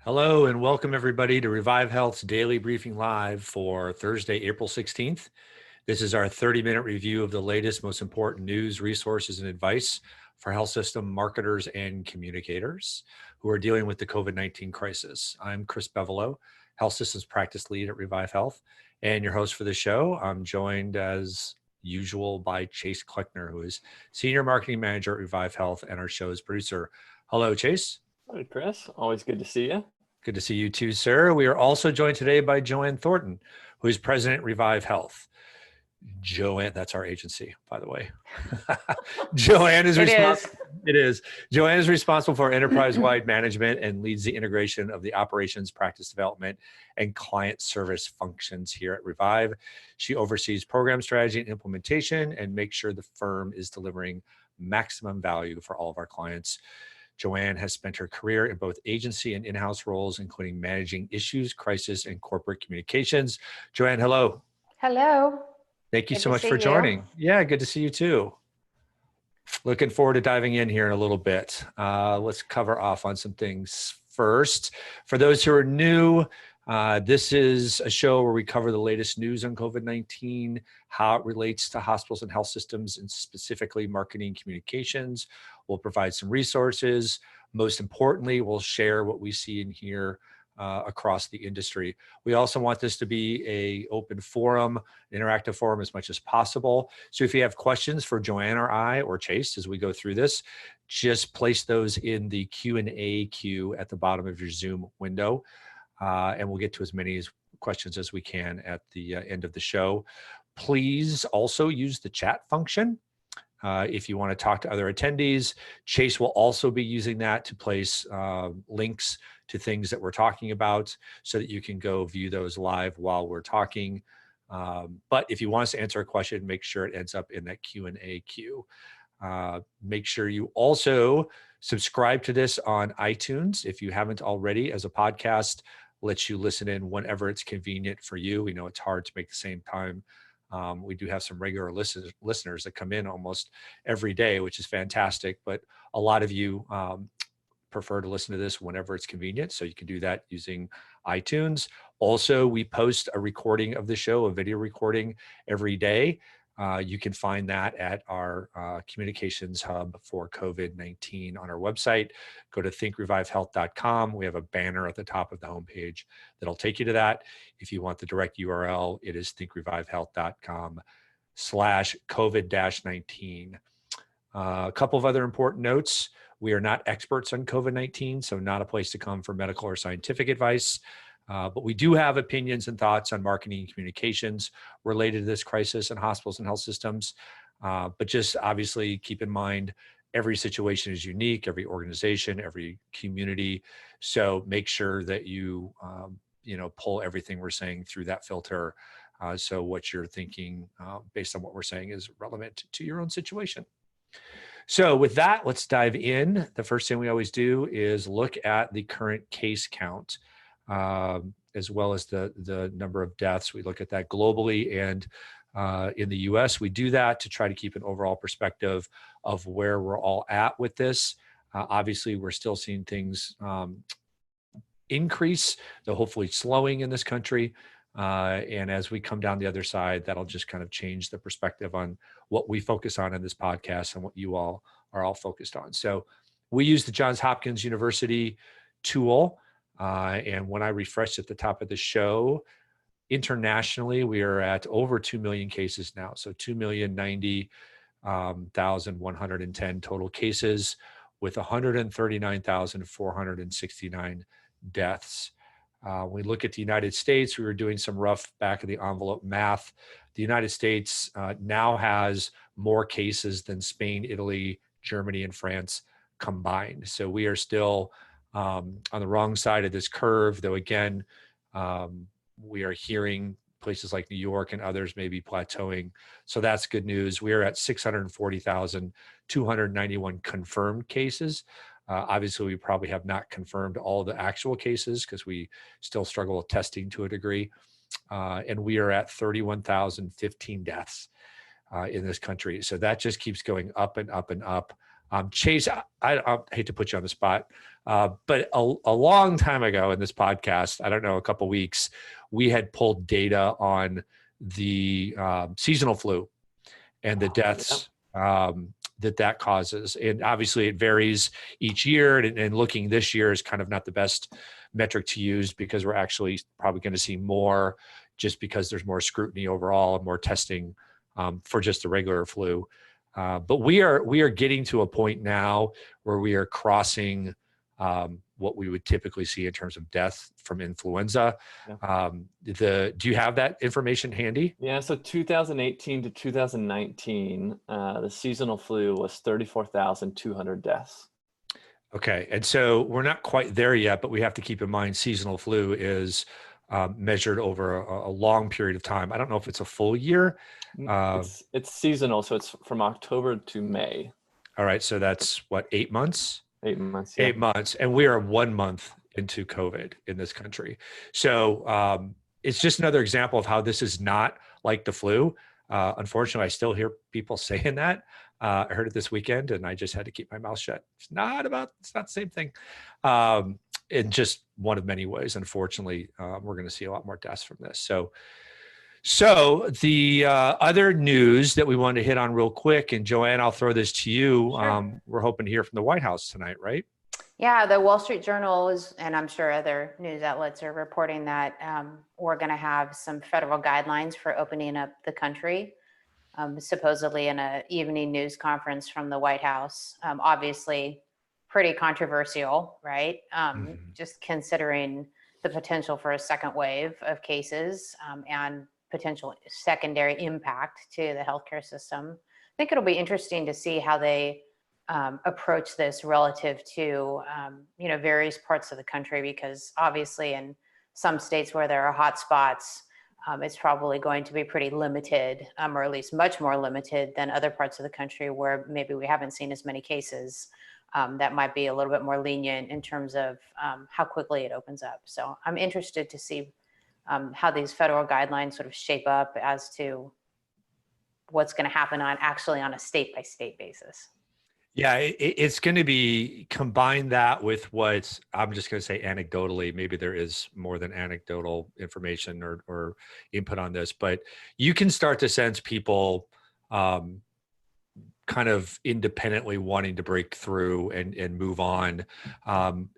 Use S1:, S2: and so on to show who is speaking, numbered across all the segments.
S1: Hello and welcome everybody to Revive Health's Daily Briefing Live for Thursday, April 16th. This is our 30-minute review of the latest, most important news, resources, and advice for health system marketers and communicators who are dealing with the COVID-19 crisis. I'm Chris Bevelo, Health Systems Practice Lead at Revive Health, and your host for the show. I'm joined as usual by Chase Kleckner, who is Senior Marketing Manager at Revive Health and our show's producer. Hello, Chase.
S2: Hi, Chris. Always good to see you.
S1: Good to see you too, sir. We are also joined today by Joanne Thornton, who is President at Revive Health. Joanne, that's our agency, by the way. Joanne is responsible. It is. Joanne is responsible for enterprise-wide management and leads the integration of the operations, practice development, and client service functions here at Revive. She oversees program strategy and implementation and makes sure the firm is delivering maximum value for all of our clients. Joanne has spent her career in both agency and in-house roles, including managing issues, crisis, and corporate communications. Joanne, hello.
S3: Hello.
S1: Thank you so much for joining. Yeah, good to see you too. Looking forward to diving in here in a little bit. Let's cover off on some things first. For those who are new, this is a show where we cover the latest news on COVID-19, how it relates to hospitals and health systems, and specifically marketing communications. We'll provide some resources. Most importantly, we'll share what we see and hear across the industry. We also want this to be an open forum, interactive forum as much as possible. So if you have questions for Joanne or I or Chase as we go through this, just place those in the Q&A queue at the bottom of your Zoom window. And we'll get to as many questions as we can at the end of the show. Please also use the chat function. If you want to talk to other attendees, Chase will also be using that to place links to things that we're talking about so that you can go view those live while we're talking. But if you want us to answer a question, make sure it ends up in that Q&A queue. Make sure you also subscribe to this on iTunes if you haven't already. As a podcast, lets you listen in whenever it's convenient for you. We know it's hard to make the same time. We do have some regular listeners that come in almost every day, which is fantastic. But a lot of you prefer to listen to this whenever it's convenient. So you can do that using iTunes. Also, we post a recording of the show, a video recording every day. You can find that at our communications hub for COVID-19 on our website. Go to thinkrevivehealth.com. We have a banner at the top of the homepage that'll take you to that. If you want the direct URL, it is thinkrevivehealth.com/COVID-19. A couple of other important notes. We are not experts on COVID-19, so not a place to come for medical or scientific advice. But we do have opinions and thoughts on marketing and communications related to this crisis in hospitals and health systems. But just obviously keep in mind, every situation is unique, every organization, every community. So make sure that you, pull everything we're saying through that filter. So what you're thinking based on what we're saying is relevant to your own situation. So with that, let's dive in. The first thing we always do is look at the current case count. As well as the number of deaths. We look at that globally and in the US. We do that to try to keep an overall perspective of where we're all at with this. Obviously, we're still seeing things increase, though hopefully slowing in this country. And as we come down the other side, that'll just kind of change the perspective on what we focus on in this podcast and what you all are all focused on. So we use the Johns Hopkins University tool. And when I refreshed at the top of the show, internationally, we are at over 2 million cases now. So 2,090,110 total cases with 139,469 deaths. When we look at the United States, we were doing some rough back of the envelope math. The United States now has more cases than Spain, Italy, Germany, and France combined. So we are still on the wrong side of this curve, though again, we are hearing places like New York and others may be plateauing. So that's good news. We are at 640,291 confirmed cases. Obviously, we probably have not confirmed all the actual cases because we still struggle with testing to a degree. And we are at 31,015 deaths in this country. So that just keeps going up and up and up. Chase, I hate to put you on the spot, but a long time ago in this podcast, I don't know, a couple weeks, we had pulled data on the seasonal flu and the deaths that causes. And obviously it varies each year, and looking this year is kind of not the best metric to use because we're actually probably going to see more just because there's more scrutiny overall and more testing for just the regular flu. But we are getting to a point now where we are crossing what we would typically see in terms of death from influenza.
S2: Yeah.
S1: Do you have that information handy?
S2: Yeah, so 2018 to 2019, the seasonal flu was 34,200 deaths.
S1: Okay, and so we're not quite there yet, but we have to keep in mind seasonal flu is measured over a long period of time. I don't know if it's a full year.
S2: It's seasonal, so it's from October to May.
S1: All right, so that's what, 8 months?
S2: 8 months. Yeah.
S1: 8 months, and we are 1 month into COVID in this country. So it's just another example of how this is not like the flu. Unfortunately, I still hear people saying that. I heard it this weekend, and I just had to keep my mouth shut. It's not the same thing. In just one of many ways, unfortunately, we're going to see a lot more deaths from this. So the other news that we wanted to hit on real quick, and Joanne, I'll throw this to you.
S3: Sure.
S1: We're hoping to hear from the White House tonight, right?
S3: Yeah, the Wall Street Journal is, and I'm sure other news outlets are reporting that we're going to have some federal guidelines for opening up the country, supposedly in an evening news conference from the White House. Obviously, pretty controversial, right? Just considering the potential for a second wave of cases and potential secondary impact to the healthcare system. I think it'll be interesting to see how they approach this relative to various parts of the country, because obviously in some states where there are hot spots, it's probably going to be pretty limited, or at least much more limited than other parts of the country where maybe we haven't seen as many cases. That might be a little bit more lenient in terms of how quickly it opens up. So I'm interested to see how these federal guidelines sort of shape up as to what's going to happen on a state by state basis.
S1: Yeah, it's going to be combine that with what I'm just going to say anecdotally. Maybe there is more than anecdotal information or input on this, but you can start to sense people kind of independently wanting to break through and move on.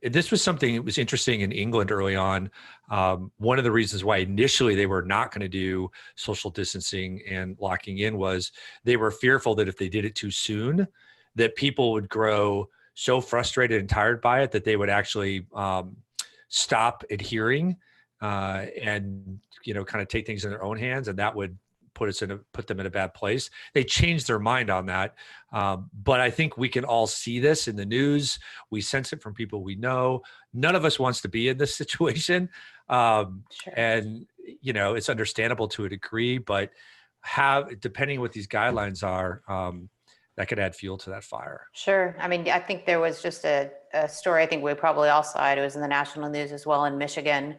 S1: This was something that was interesting in England early on. One of the reasons why initially they were not going to do social distancing and locking in was they were fearful that if they did it too soon, that people would grow so frustrated and tired by it that they would actually stop adhering and kind of take things in their own hands, and that would put them in a bad place. They changed their mind on that, but I think we can all see this in the news. We sense it from people we know. None of us wants to be in this situation,
S3: Sure.
S1: and it's understandable to a degree. But depending what these guidelines are. That could add fuel to that fire.
S3: Sure. I mean, I think there was just a story, I think we probably all saw it. It was in the national news as well in Michigan,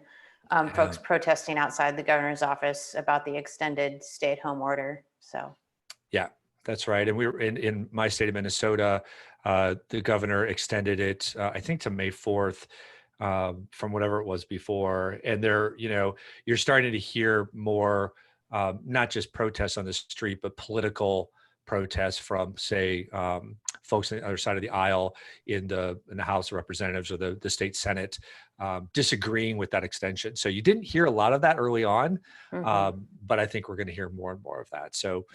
S3: folks protesting outside the governor's office about the extended stay-at-home order. So. Yeah,
S1: that's right. And we were in my state of Minnesota, the governor extended it, I think to May 4th, from whatever it was before. And you're starting to hear more, not just protests on the street, but political protests from, say, folks on the other side of the aisle in the House of Representatives or the state Senate, disagreeing with that extension. So you didn't hear a lot of that early on, but I think we're going to hear more and more of that. So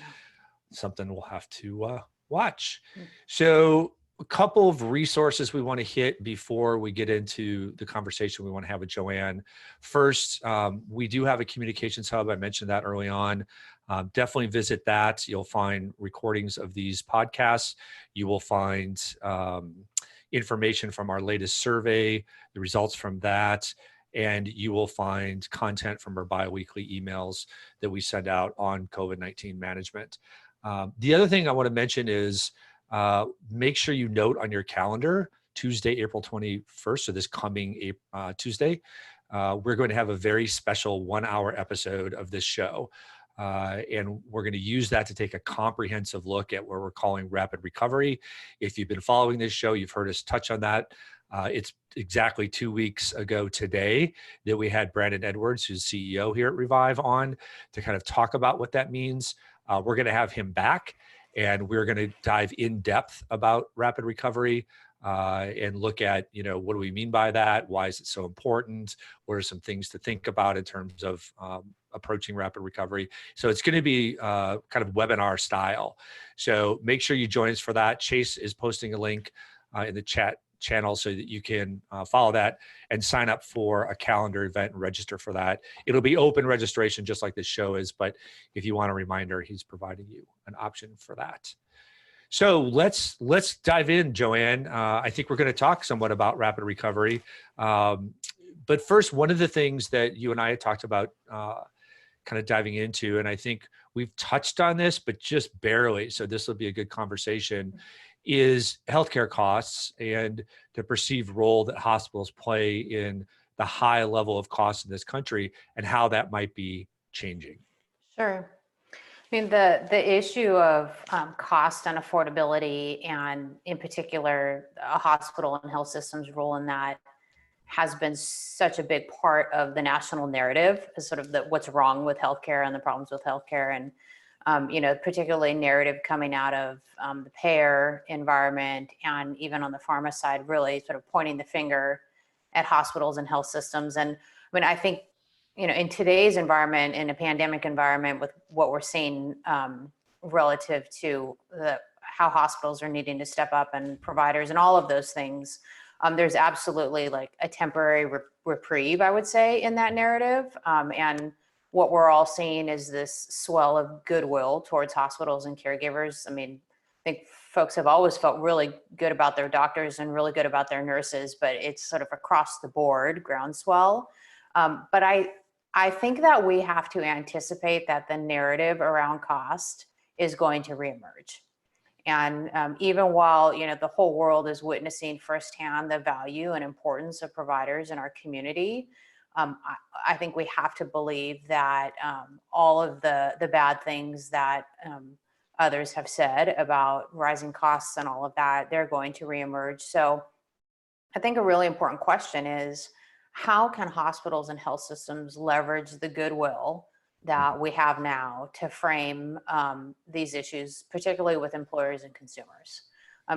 S1: something we'll have to watch. So a couple of resources we want to hit before we get into the conversation we want to have with Joanne. First, we do have a communications hub. I mentioned that early on. Definitely visit that. You'll find recordings of these podcasts. You will find information from our latest survey, the results from that, and you will find content from our bi-weekly emails that we send out on COVID-19 management. The other thing I want to mention is make sure you note on your calendar, Tuesday, April 21st, so this coming Tuesday, we're going to have a very special 1-hour episode of this show. And we're going to use that to take a comprehensive look at what we're calling rapid recovery. If you've been following this show, you've heard us touch on that. It's exactly 2 weeks ago today that we had Brandon Edwards, who's CEO here at Revive, on to kind of talk about what that means. We're going to have him back, and we're going to dive in depth about rapid recovery and look at, what do we mean by that? Why is it so important? What are some things to think about in terms of approaching rapid recovery? So it's going to be kind of webinar style. So make sure you join us for that. Chase is posting a link in the chat channel so that you can follow that and sign up for a calendar event and register for that. It'll be open registration just like this show is, but if you want a reminder, he's providing you an option for that. So let's dive in, Joanne. I think we're going to talk somewhat about rapid recovery. But first, one of the things that you and I had talked about kind of diving into, and I think we've touched on this, but just barely, so this will be a good conversation, is healthcare costs and the perceived role that hospitals play in the high level of costs in this country and how that might be changing.
S3: Sure. I mean, the issue of cost and affordability, and in particular, a hospital and health system's role in that, has been such a big part of the national narrative, as sort of what's wrong with healthcare and the problems with healthcare, and particularly narrative coming out of the payer environment, and even on the pharma side, really sort of pointing the finger at hospitals and health systems. And I mean, I think, in today's environment, in a pandemic environment, with what we're seeing relative to how hospitals are needing to step up, and providers and all of those things, there's absolutely like a temporary reprieve, I would say, in that narrative. And what we're all seeing is this swell of goodwill towards hospitals and caregivers. I mean, I think folks have always felt really good about their doctors and really good about their nurses, but it's sort of across the board groundswell. But I think that we have to anticipate that the narrative around cost is going to reemerge. And even while, the whole world is witnessing firsthand the value and importance of providers in our community, I think we have to believe that all of the bad things that others have said about rising costs and all of that, they're going to reemerge. So I think a really important question is, how can hospitals and health systems leverage the goodwill that we have now to frame these issues, particularly with employers and consumers?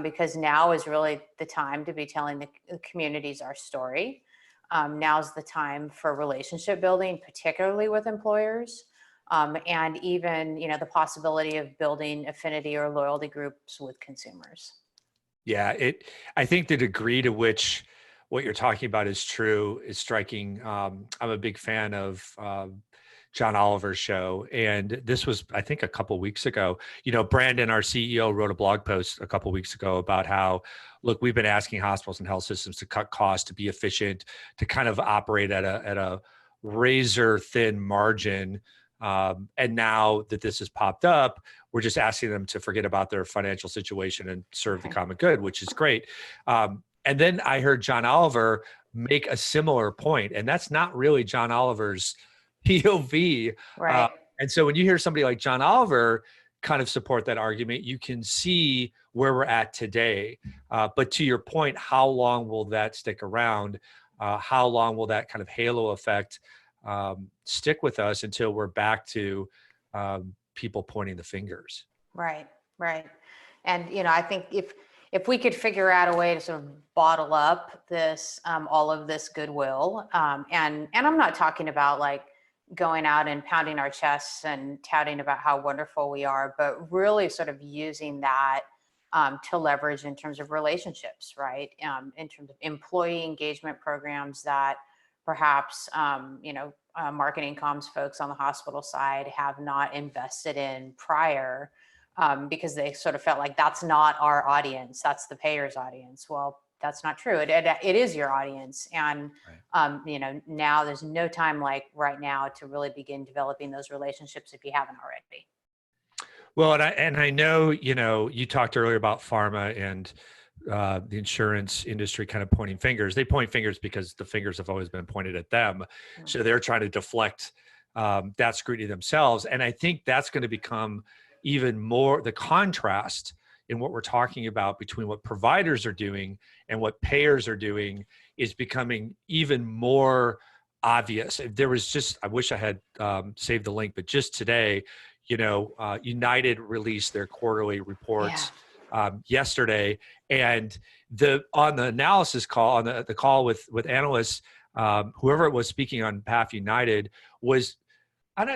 S3: Because now is really the time to be telling the communities our story. Now's the time for relationship building, particularly with employers, and even, the possibility of building affinity or loyalty groups with consumers.
S1: Yeah, I think the degree to which what you're talking about is true is striking. I'm a big fan of John Oliver's show, and this was, I think, a couple weeks ago. Brandon, our CEO, wrote a blog post a couple weeks ago about how, look, we've been asking hospitals and health systems to cut costs, to be efficient, to kind of operate at a razor thin margin. And now that this has popped up, we're just asking them to forget about their financial situation and serve the common good, which is great. And then I heard John Oliver make a similar point, and that's not really John Oliver's POV.
S3: Right.
S1: And so when you hear somebody like John Oliver kind of support that argument, you can see where we're at today. But to your point, how long will that stick around? How long will that kind of halo effect stick with us until we're back to people pointing the fingers?
S3: Right. And, I think if we could figure out a way to sort of bottle up this, all of this goodwill, and I'm not talking about like going out and pounding our chests and touting about how wonderful we are, but really sort of using that to leverage in terms of relationships, right? In terms of employee engagement programs that perhaps, marketing comms folks on the hospital side have not invested in prior, because they sort of felt like that's not our audience, that's the payer's audience. Well, that's not true. It is your audience. And,
S1: Right.
S3: Now there's no time like right now to really begin developing those relationships if you haven't already.
S1: Well, and I know, you talked earlier about pharma and the insurance industry kind of pointing fingers. They point fingers because the fingers have always been pointed at them. So they're trying to deflect that scrutiny themselves. And I think that's going to become even more the contrast in what we're talking about between what providers are doing and what payers are doing is becoming even more obvious. There was just, I wish I had saved the link, but just today, United released their quarterly reports yesterday, and on the analysis call, on the call with analysts, whoever it was speaking on behalf of United was,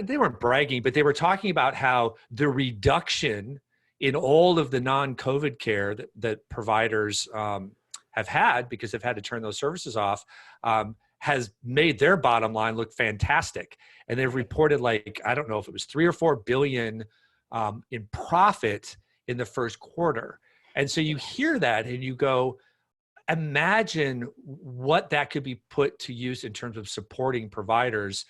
S1: they weren't bragging, but they were talking about how the reduction in all of the non-COVID care that providers have had because they've had to turn those services off has made their bottom line look fantastic. And they've reported I don't know if it was 3 or 4 billion in profit in the first quarter. And so you hear that and you go, imagine what that could be put to use in terms of supporting providers.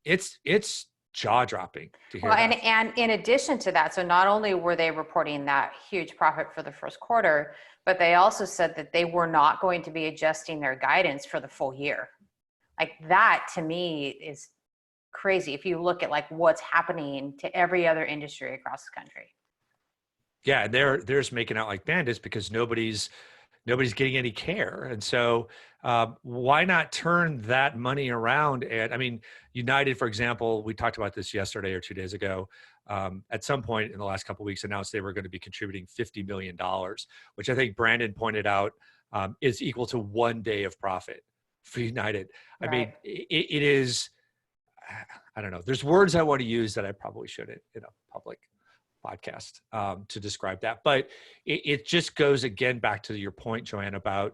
S1: It's jaw-dropping to hear that.
S3: And in addition to that, so not only were they reporting that huge profit for the first quarter, but they also said that they were not going to be adjusting their guidance for the full year. That to me is crazy if you look at what's happening to every other industry across the country.
S1: Yeah, they're just making out like bandits because nobody's getting any care. And so why not turn that money around? And United, for example, we talked about this yesterday or 2 days ago, at some point in the last couple of weeks announced they were going to be contributing $50 million, which I think Brandon pointed out is equal to 1 day of profit for United.
S3: Right.
S1: It is, I don't know, there's words I want to use that I probably shouldn't in a public podcast to describe that. But it just goes again back to your point, Joanne, about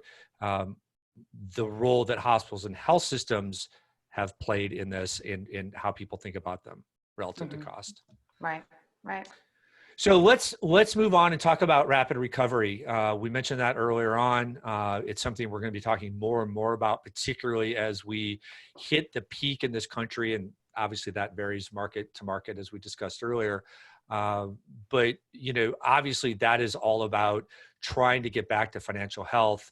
S1: the role that hospitals and health systems have played in this, in how people think about them relative to cost.
S3: Right.
S1: So let's move on and talk about rapid recovery. We mentioned that earlier on. It's something we're going to be talking more and more about, particularly as we hit the peak in this country. And obviously that varies market to market, as we discussed earlier. But obviously that is all about trying to get back to financial health,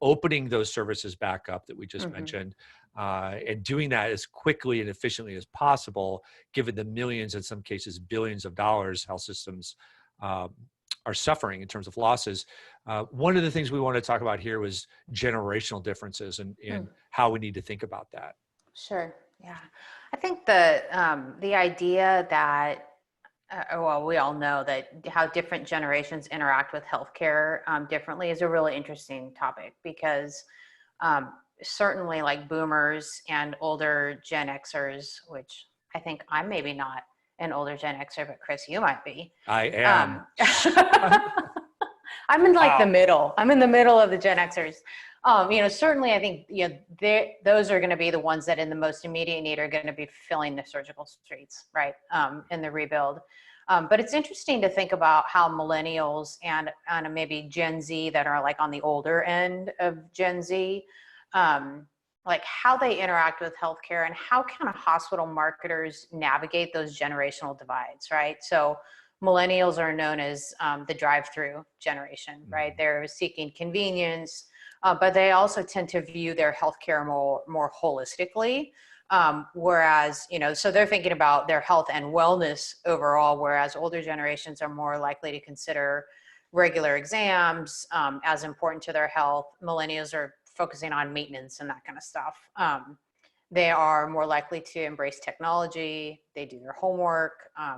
S1: opening those services back up that we just mentioned, and doing that as quickly and efficiently as possible, given the millions, in some cases, billions of dollars health systems are suffering in terms of losses. One of the things we want to talk about here was generational differences and how we need to think about that.
S3: Sure. Yeah. I think the idea that we all know that how different generations interact with healthcare differently is a really interesting topic because certainly boomers and older Gen Xers, which I think I'm maybe not an older Gen Xer, but Chris, you might be.
S1: I am.
S3: I'm in the middle. I'm in the middle of the Gen Xers. Certainly I think, those are going to be the ones that in the most immediate need are going to be filling the surgical streets, right, in the rebuild. But it's interesting to think about how millennials and maybe Gen Z that are on the older end of Gen Z, how they interact with healthcare and how kind of hospital marketers navigate those generational divides, right? So millennials are known as the drive-through generation, right? They're seeking convenience, but they also tend to view their healthcare more holistically. Whereas, so they're thinking about their health and wellness overall, whereas older generations are more likely to consider regular exams as important to their health. Millennials are focusing on maintenance and that kind of stuff. They are more likely to embrace technology. They do their homework.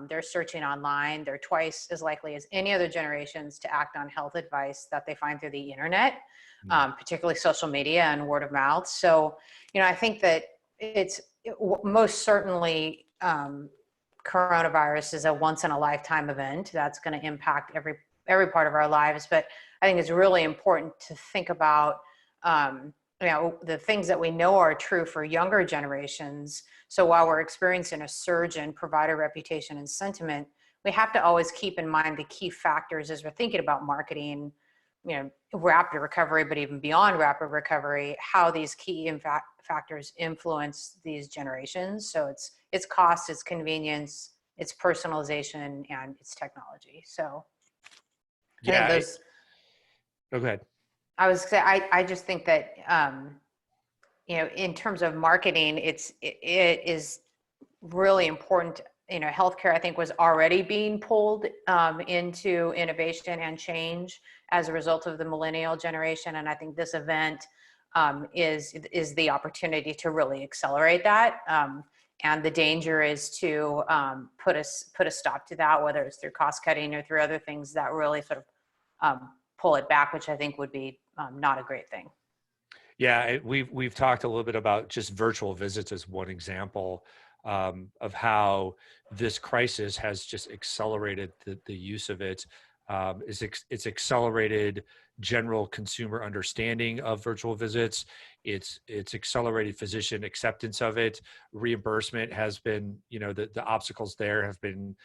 S3: They're searching online. They're twice as likely as any other generations to act on health advice that they find through the internet, particularly social media and word of mouth. So, I think that it's most certainly coronavirus is a once in a lifetime event that's going to impact every part of our lives. But I think it's really important to think about the things that we know are true for younger generations. So while we're experiencing a surge in provider reputation and sentiment, we have to always keep in mind the key factors as we're thinking about marketing, rapid recovery, but even beyond rapid recovery, how these key factors influence these generations. So it's cost, it's convenience, it's personalization, and it's technology. So
S1: yeah,
S3: I think
S1: go ahead.
S3: I was say I just think that in terms of marketing, it is really important. Healthcare, I think, was already being pulled into innovation and change as a result of the millennial generation. And I think this event is the opportunity to really accelerate that. And the danger is to put a stop to that, whether it's through cost cutting or through other things that really sort of pull it back, which I think would be not a great thing.
S1: Yeah, we've talked a little bit about just virtual visits as one example of how this crisis has just accelerated the use of it. It's accelerated general consumer understanding of virtual visits. It's accelerated physician acceptance of it. Reimbursement has been, the obstacles there have been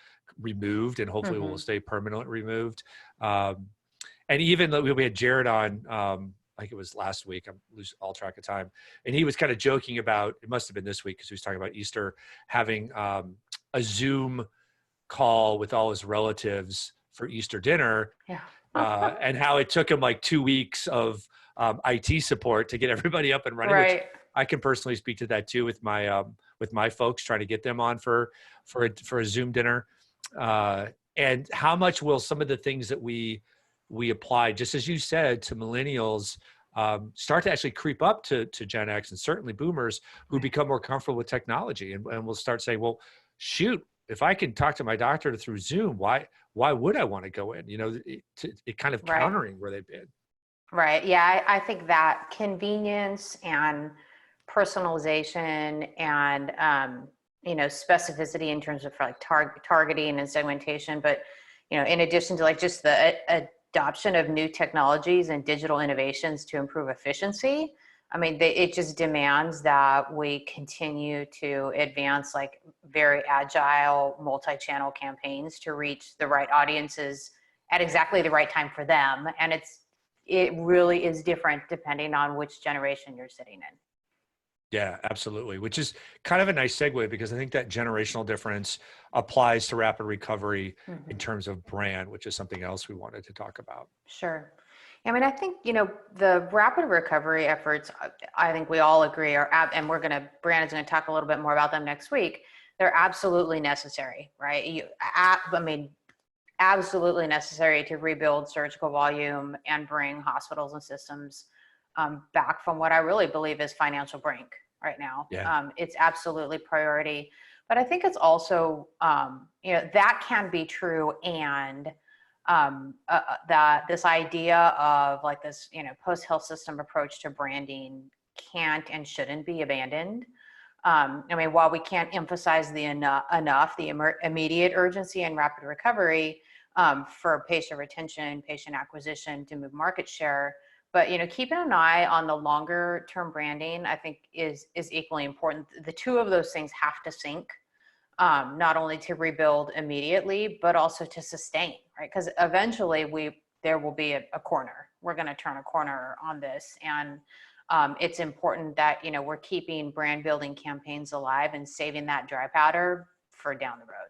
S1: removed, and hopefully will stay permanently removed. And even we had Jared on, like it was last week, I'm losing all track of time. And he was kind of joking about, it must've been this week, because he was talking about Easter, having a Zoom call with all his relatives for Easter dinner.
S3: Yeah.
S1: And how it took him like 2 weeks of IT support to get everybody up and running.
S3: Right.
S1: Which I can personally speak to that too with my folks, trying to get them on for a Zoom dinner. And how much will some of the things that we apply, just as you said, to millennials, start to actually creep up to Gen X and certainly boomers who become more comfortable with technology, and we'll start saying, well, shoot, if I can talk to my doctor through Zoom, why would I want to go in? It kind of countering where they've been.
S3: Right. Yeah. I think that convenience and personalization and, specificity in terms of like targeting and segmentation, but, in addition to like just the adoption of new technologies and digital innovations to improve efficiency, it just demands that we continue to advance like very agile multi-channel campaigns to reach the right audiences at exactly the right time for them. And it really is different depending on which generation you're sitting in.
S1: Yeah, absolutely. Which is kind of a nice segue, because I think that generational difference applies to rapid recovery in terms of brand, which is something else we wanted to talk about.
S3: Sure. I think, the rapid recovery efforts, I think we all agree and Brandon's going to talk a little bit more about them next week. They're absolutely necessary, right? Absolutely necessary to rebuild surgical volume and bring hospitals and systems back from what I really believe is financial brink right now.
S1: Yeah.
S3: It's absolutely priority, but I think it's also, that can be true. And that this idea of like this, post-health system approach to branding can't and shouldn't be abandoned. While we can't emphasize the immediate urgency and rapid recovery for patient retention, patient acquisition to move market share, but keeping an eye on the longer term branding, I think is equally important. The two of those things have to sync, not only to rebuild immediately, but also to sustain, right? Because eventually there will be a corner. We're going to turn a corner on this, and it's important that we're keeping brand building campaigns alive and saving that dry powder for down the road.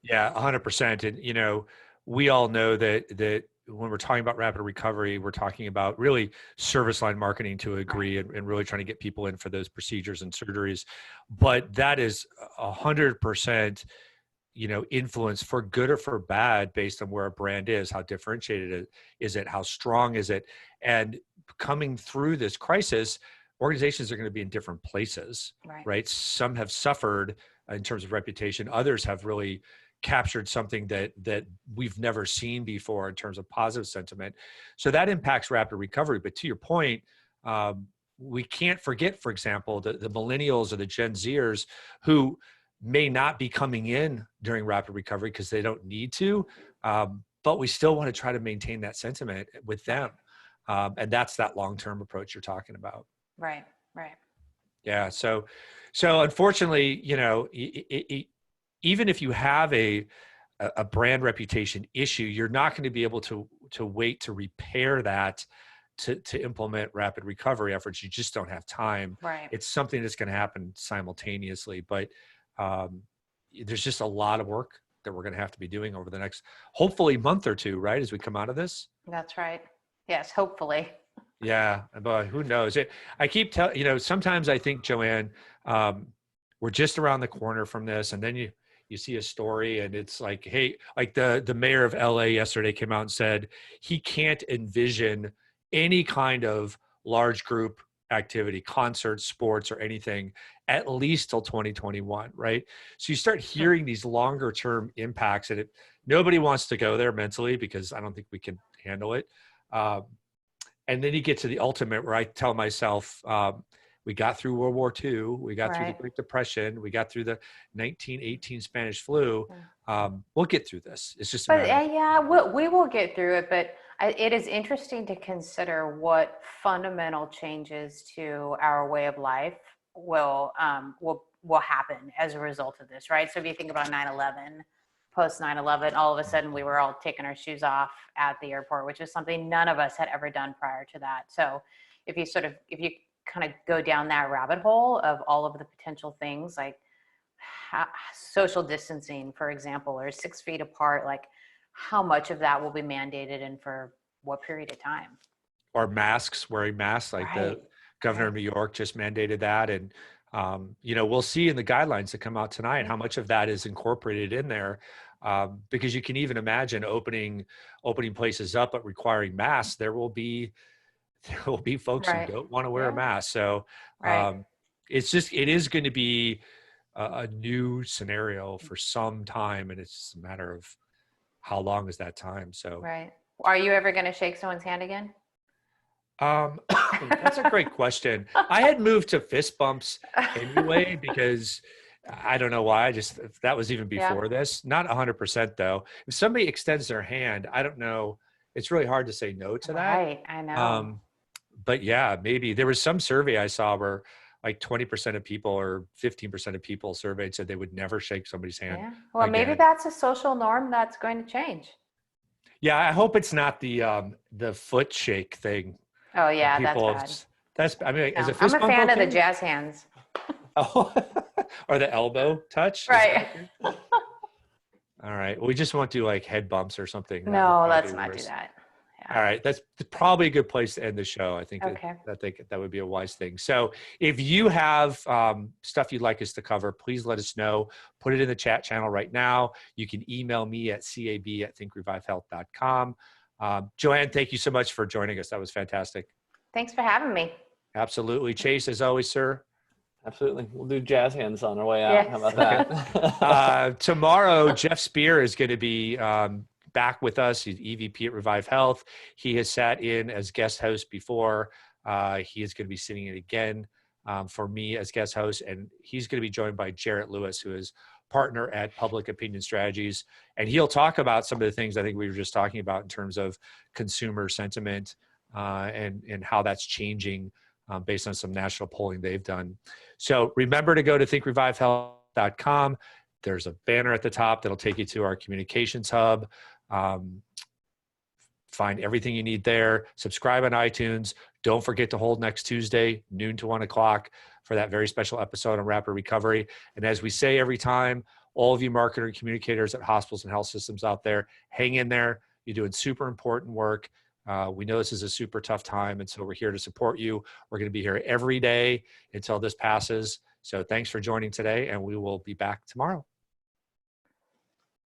S1: Yeah, 100%. And we all know that when we're talking about rapid recovery, we're talking about really service line marketing to a degree, and really trying to get people in for those procedures and surgeries. But that is 100%, influence for good or for bad based on where a brand is, how differentiated is it, how strong is it. And coming through this crisis, organizations are going to be in different places, right? Some have suffered in terms of reputation. Others have really captured something that we've never seen before in terms of positive sentiment. So that impacts rapid recovery. But to your point, we can't forget, for example, the millennials or the Gen Zers who may not be coming in during rapid recovery because they don't need to, but we still want to try to maintain that sentiment with them. And that's that long-term approach you're talking about.
S3: Right.
S1: Yeah. So unfortunately, even if you have a brand reputation issue, you're not going to be able to wait to repair that to implement rapid recovery efforts. You just don't have time.
S3: Right.
S1: It's something that's going to happen simultaneously, but there's just a lot of work that we're going to have to be doing over the next, hopefully, month or two, right, as we come out of this.
S3: That's right. Yes, hopefully.
S1: Yeah, but who knows? I keep telling, sometimes I think, Joanne, we're just around the corner from this, and then you see a story and it's like, hey, like the mayor of LA yesterday came out and said he can't envision any kind of large group activity, concerts, sports, or anything, at least till 2021, right? So you start hearing these longer term impacts, and nobody wants to go there mentally because I don't think we can handle it. And then you get to the ultimate where I tell myself, we got through World War II, we got through the Great Depression, we got through the 1918 Spanish flu. We'll get through this. It's just a matter.
S3: We will get through it, but it is interesting to consider what fundamental changes to our way of life will happen as a result of this, right? So if you think about 9/11, post 9/11, all of a sudden we were all taking our shoes off at the airport, which is something none of us had ever done prior to that. So if you kind of go down that rabbit hole of all of the potential things like social distancing, for example, or 6 feet apart, like how much of that will be mandated and for what period of time?
S1: Or masks, wearing masks, like the governor of New York just mandated that. And, we'll see in the guidelines that come out tonight how much of that is incorporated in there. Because you can even imagine opening places up, but requiring masks. There will be folks who don't want to wear a mask. So it is going to be a new scenario for some time, and it's a matter of how long is that time. So
S3: are you ever going to shake someone's hand again?
S1: That's a great question. I had moved to fist bumps anyway because I don't know why. That was even before this. Not 100% though. If somebody extends their hand, I don't know. It's really hard to say no to that.
S3: Right, I know.
S1: But yeah, maybe there was some survey I saw where like 20% of people or 15% of people surveyed said they would never shake somebody's hand.
S3: Yeah. Well, maybe that's a social norm that's going to change.
S1: Yeah, I hope it's not the foot shake thing.
S3: Oh yeah, that's bad.
S1: I mean, as a
S3: I'm a fan of the jazz hands.
S1: Oh, or the elbow touch.
S3: Right.
S1: All right. We just won't do like head bumps or something.
S3: No, let's not do that.
S1: All right. That's probably a good place to end the show. I think that would be a wise thing. So if you have stuff you'd like us to cover, please let us know. Put it in the chat channel right now. You can email me at cab@thinkrevivehealth.com. Joanne, thank you so much for joining us. That was fantastic.
S3: Thanks for having me.
S1: Absolutely. Chase, as always, sir.
S2: Absolutely. We'll do jazz hands on our way out. Yes. How about that?
S1: Tomorrow, Jeff Spear is going to be back with us. He's EVP at Revive Health. He has sat in as guest host before. He is going to be sitting in again for me as guest host. And he's going to be joined by Jarrett Lewis, who is partner at Public Opinion Strategies. And he'll talk about some of the things I think we were just talking about in terms of consumer sentiment and how that's changing based on some national polling they've done. So remember to go to thinkrevivehealth.com. There's a banner at the top that'll take you to our communications hub. Find everything you need there. Subscribe on iTunes. Don't forget to hold next Tuesday, noon to 1 o'clock, for that very special episode on rapid recovery. And as we say every time, all of you marketers and communicators at hospitals and health systems out there, hang in there. You're doing super important work. We know this is a super tough time, and so we're here to support you. We're going to be here every day until this passes. So thanks for joining today, and we will be back tomorrow.